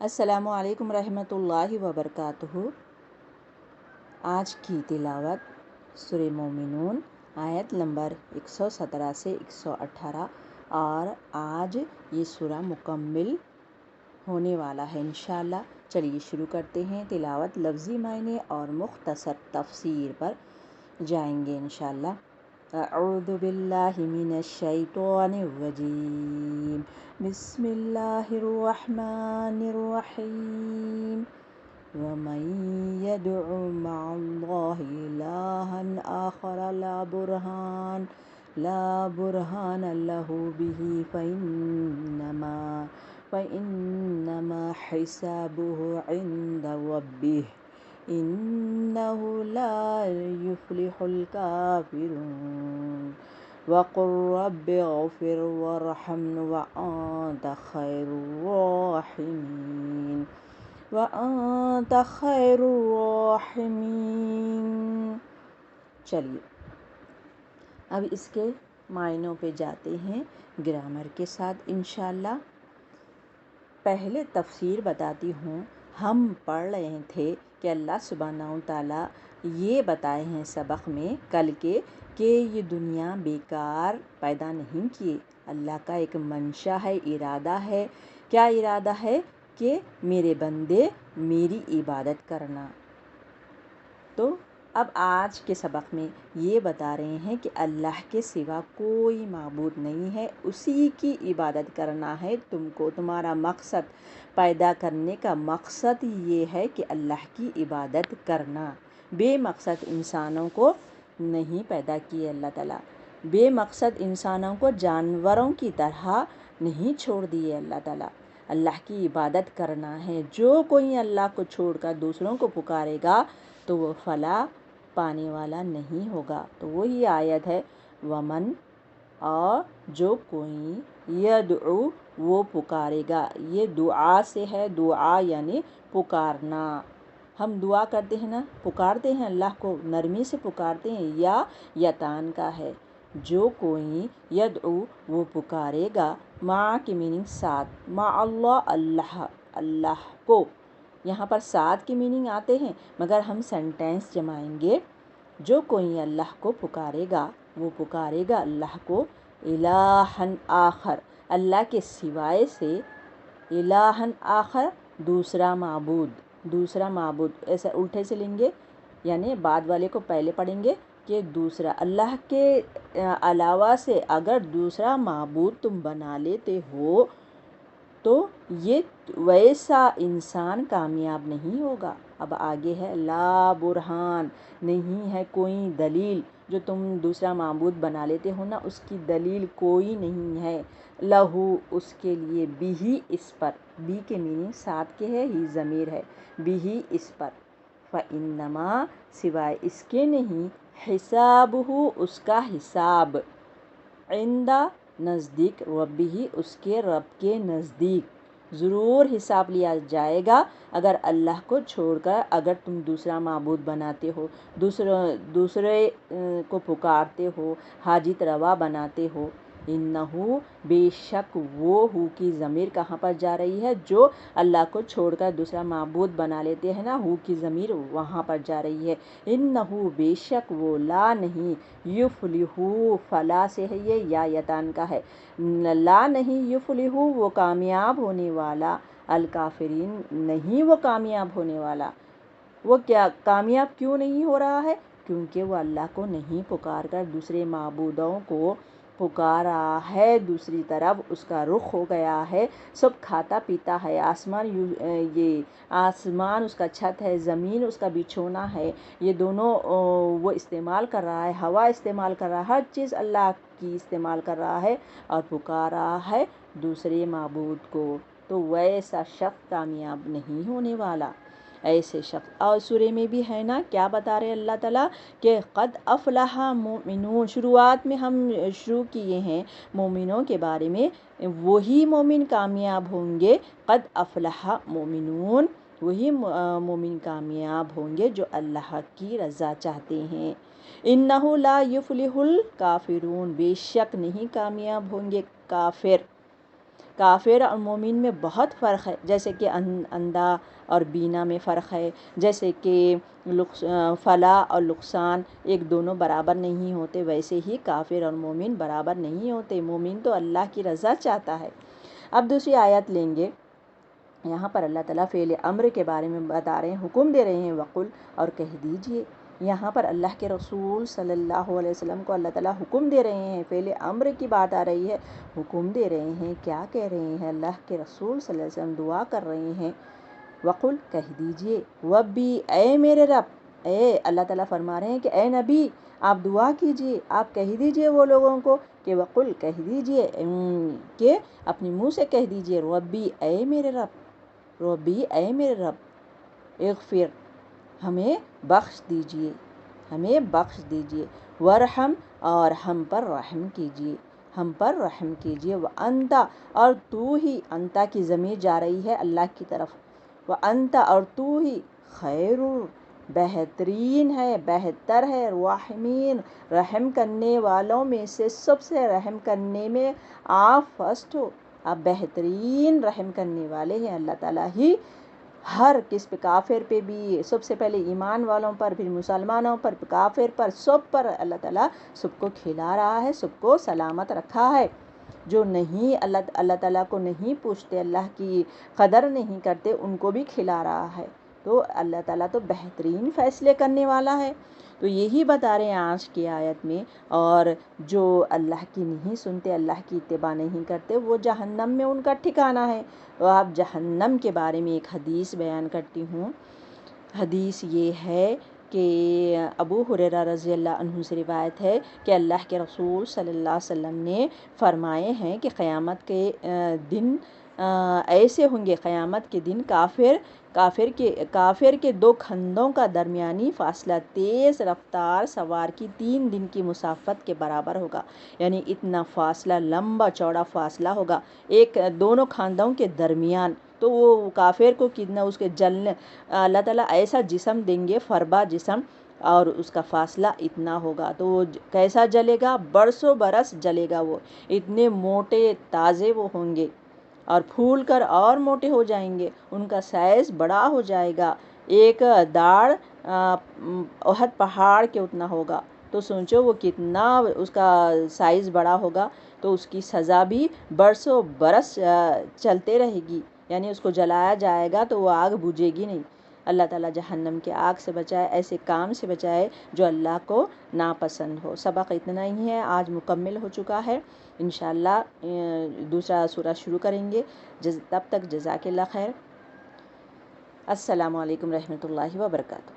السلام علیکم رحمۃ اللہ وبرکاتہ۔ آج کی تلاوت سورہ مومنون آیت نمبر 117 سے 118 اور آج یہ سورہ مکمل ہونے والا ہے انشاءاللہ۔ چلیے شروع کرتے ہیں تلاوت۔ لفظی معنی اور مختصر تفسیر پر جائیں گے انشاءاللہ۔ اعوذ باللہ من الشیطان الرجیم، بسم اللہ الرحمن الرحیم۔ ومن يدع مع اللہ الہا آخر لا برہان له به فإنما حسابه عند ربه إنه لا يفلح الكافرون وقل رب اغفر وارحم وأنت خير الراحمين۔ چلیے اب اس کے معنوں پہ جاتے ہیں گرامر کے ساتھ انشاءاللہ۔ پہلے تفسیر بتاتی ہوں۔ ہم پڑھ رہے تھے کہ اللہ سبحانہ وتعالیٰ یہ بتائے ہیں سبق میں کل کے کہ یہ دنیا بیکار پیدا نہیں کیے۔ اللہ کا ایک منشا ہے، ارادہ ہے۔ کیا ارادہ ہے؟ کہ میرے بندے میری عبادت کرنا۔ تو اب آج کے سبق میں یہ بتا رہے ہیں کہ اللہ کے سوا کوئی معبود نہیں ہے، اسی کی عبادت کرنا ہے تم کو۔ تمہارا مقصد پیدا کرنے کا مقصد یہ ہے کہ اللہ کی عبادت کرنا۔ بے مقصد انسانوں کو نہیں پیدا کیے اللہ تعالیٰ، بے مقصد انسانوں کو جانوروں کی طرح نہیں چھوڑ دیے اللہ تعالیٰ۔ اللہ کی عبادت کرنا ہے۔ جو کوئی اللہ کو چھوڑ کر دوسروں کو پکارے گا تو وہ فلاح پانے والا نہیں ہوگا۔ تو وہی آیت ہے، ومن، اور جو کوئی، یدعو، وہ پکارے گا۔ یہ دعا سے ہے، دعا یعنی پکارنا۔ ہم دعا کرتے ہیں نا، پکارتے ہیں اللہ کو، نرمی سے پکارتے ہیں، یا یتان کا ہے۔ جو کوئی یدعو وہ پکارے گا، مع کی میننگ ساتھ، مع اللہ کو۔ یہاں پر ساتھ کی میننگ آتے ہیں مگر ہم سینٹینس جمائیں گے۔ جو کوئی اللہ کو پکارے گا وہ پکارے گا اللہ کو، الہن آخر، اللہ کے سوائے سے، الہن آخر، دوسرا معبود، ایسا الٹے سے لیں گے، یعنی بعد والے کو پہلے پڑھیں گے کہ دوسرا، اللہ کے علاوہ سے اگر دوسرا معبود تم بنا لیتے ہو تو یہ ویسا انسان کامیاب نہیں ہوگا۔ اب آگے ہے، لا برہان، نہیں ہے کوئی دلیل، جو تم دوسرا معبود بنا لیتے ہو نا، اس کی دلیل کوئی نہیں ہے، لہو، اس کے لیے، بھی، اس پر، بھی کے میننگ ساتھ کے ہے، ہی ضمیر ہے، بھی، اس پر، فإنما، سوائے اس کے نہیں، حسابہ، اس کا حساب، عند، نزدیک، ربہ، اس کے رب کے نزدیک، ضرور حساب لیا جائے گا۔ اگر اللہ کو چھوڑ کر اگر تم دوسرا معبود بناتے ہو، دوسرے کو پکارتے ہو، حاجت روا بناتے ہو، انہو، بے شک وہ، ہو کی ضمیر کہاں پر جا رہی ہے؟ جو اللہ کو چھوڑ کر دوسرا معبود بنا لیتے ہیں نا، ہو کی ضمیر وہاں پر جا رہی ہے۔ انہو، بے شک وہ، لا نہیں، یفلحو، فلا سے ہے یہ، یا یتان کا ہے، لا نہیں، یفلحو، وہ کامیاب ہونے والا، الکافرین، نہیں وہ کامیاب ہونے والا۔ وہ کیا کامیاب کیوں نہیں ہو رہا ہے؟ کیونکہ وہ اللہ کو نہیں پکار کر دوسرے معبودوں کو پکارا ہے، دوسری طرف اس کا رخ ہو گیا ہے، سب کھاتا پیتا ہے، آسمان اس کا چھت ہے، زمین اس کا بچھونا ہے، یہ دونوں وہ استعمال کر رہا ہے، ہوا استعمال کر رہا ہے، ہر چیز اللہ کی استعمال کر رہا ہے اور پکار رہا ہے دوسرے معبود کو، تو ویسا شخص کامیاب نہیں ہونے والا، ایسے شخص۔ اور سورہ میں بھی ہے نا، کیا بتا رہے اللہ تعالیٰ کہ قد افلح مومنون، شروعات میں ہم شروع کیے ہیں مومنوں کے بارے میں، وہی مومن کامیاب ہوں گے، قد افلح مومنون، وہی مومن کامیاب ہوں گے جو اللہ کی رضا چاہتے ہیں۔ انہ لا یفلح الکافرون، بے شک نہیں کامیاب ہوں گے کافر۔ کافر اور مومن میں بہت فرق ہے، جیسے کہ اندھا اور بینا میں فرق ہے، جیسے کہ فلاح اور نقصان ایک دونوں برابر نہیں ہوتے، ویسے ہی کافر اور مومن برابر نہیں ہوتے۔ مومن تو اللہ کی رضا چاہتا ہے۔ اب دوسری آیت لیں گے، یہاں پر اللہ تعالیٰ فعل امر کے بارے میں بتا رہے ہیں، حکم دے رہے ہیں، وقل اور کہہ دیجئے۔ یہاں پر اللہ کے رسول صلی اللہ علیہ وسلم کو اللہ تعالیٰ حکم دے رہے ہیں، فعل امر کی بات آ رہی ہے، حکم دے رہے ہیں، کیا کہہ رہے ہیں؟ اللہ کے رسول صلی اللہ علیہ وسلم دعا کر رہے ہیں، وقل کہہ دیجئے، ربی اے میرے رب، اے اللہ تعالیٰ فرما رہے ہیں کہ اے نبی آپ دعا کیجئے، آپ کہہ دیجئے وہ لوگوں کو کہ وقل کہہ دیجئے، کہ اپنے منہ سے کہہ دیجئے، ربی اے میرے رب، ربی اے میرے رب، اغفر ہمیں بخش دیجئے، ہمیں بخش دیجئے، ورحم اور ہم پر رحم کیجئے، ہم پر رحم کیجئے، وانت اور تو ہی، انت کی ضمیر جا رہی ہے اللہ کی طرف، وانت اور تو ہی خیر بہترین ہے، بہتر ہے، الراحمین رحم کرنے والوں میں سے سب سے رحم کرنے میں آپ فرسٹ ہو، آپ بہترین رحم کرنے والے ہیں۔ اللہ تعالیٰ ہی ہر قسم کافر پہ بھی، سب سے پہلے ایمان والوں پر، پھر مسلمانوں پر، کافر پر، سب پر اللہ تعالیٰ سب کو کھلا رہا ہے، سب کو سلامت رکھا ہے۔ جو نہیں اللہ تعالیٰ کو نہیں پوچھتے، اللہ کی قدر نہیں کرتے، ان کو بھی کھلا رہا ہے۔ تو اللہ تعالیٰ تو بہترین فیصلے کرنے والا ہے۔ تو یہی بتا رہے ہیں آج کی آیت میں، اور جو اللہ کی نہیں سنتے، اللہ کی اتباع نہیں کرتے، وہ جہنم میں ان کا ٹھکانہ ہے۔ تو آپ جہنم کے بارے میں ایک حدیث بیان کرتی ہوں۔ حدیث یہ ہے کہ ابو ہریرہ رضی اللہ عنہ سے روایت ہے کہ اللہ کے رسول صلی اللہ علیہ وسلم نے فرمائے ہیں کہ قیامت کے دن ایسے ہوں گے، قیامت کے دن کافر کے دو کھندوں کا درمیانی فاصلہ تیز رفتار سوار کی 3 دن کی مسافت کے برابر ہوگا، یعنی اتنا فاصلہ، لمبا چوڑا فاصلہ ہوگا ایک دونوں کھاندوں کے درمیان۔ تو وہ کافر کو کتنا اس کے جلنے، اللہ تعالیٰ ایسا جسم دیں گے، فربا جسم، اور اس کا فاصلہ اتنا ہوگا، تو وہ کیسا جلے گا؟ برسوں برس جلے گا، وہ اتنے موٹے تازے وہ ہوں گے، اور پھول کر اور موٹے ہو جائیں گے، ان کا سائز بڑا ہو جائے گا، ایک داڑھ احد پہاڑ کے اتنا ہوگا۔ تو سوچو وہ کتنا اس کا سائز بڑا ہوگا، تو اس کی سزا بھی برسوں برس چلتے رہے گی، یعنی اس کو جلایا جائے گا تو وہ آگ بجھے گی نہیں۔ اللہ تعالیٰ جہنم کے آگ سے بچائے، ایسے کام سے بچائے جو اللہ کو ناپسند ہو۔ سبق اتنا ہی ہے، آج مکمل ہو چکا ہے، انشاءاللہ دوسرا سورہ شروع کریں گے۔ تب تک جزاک اللہ خیر۔ السلام علیکم رحمۃ اللہ وبرکاتہ۔